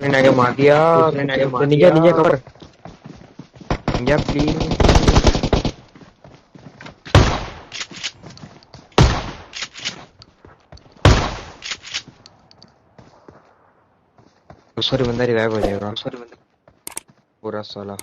ने आगे मार दिया। दूसरे ने आगे मार नीचे दिया। नीचे कवर या प्लीज। सॉरी बंदा रिवाइव हो जाएगा सॉरी बंदा पूरा साला।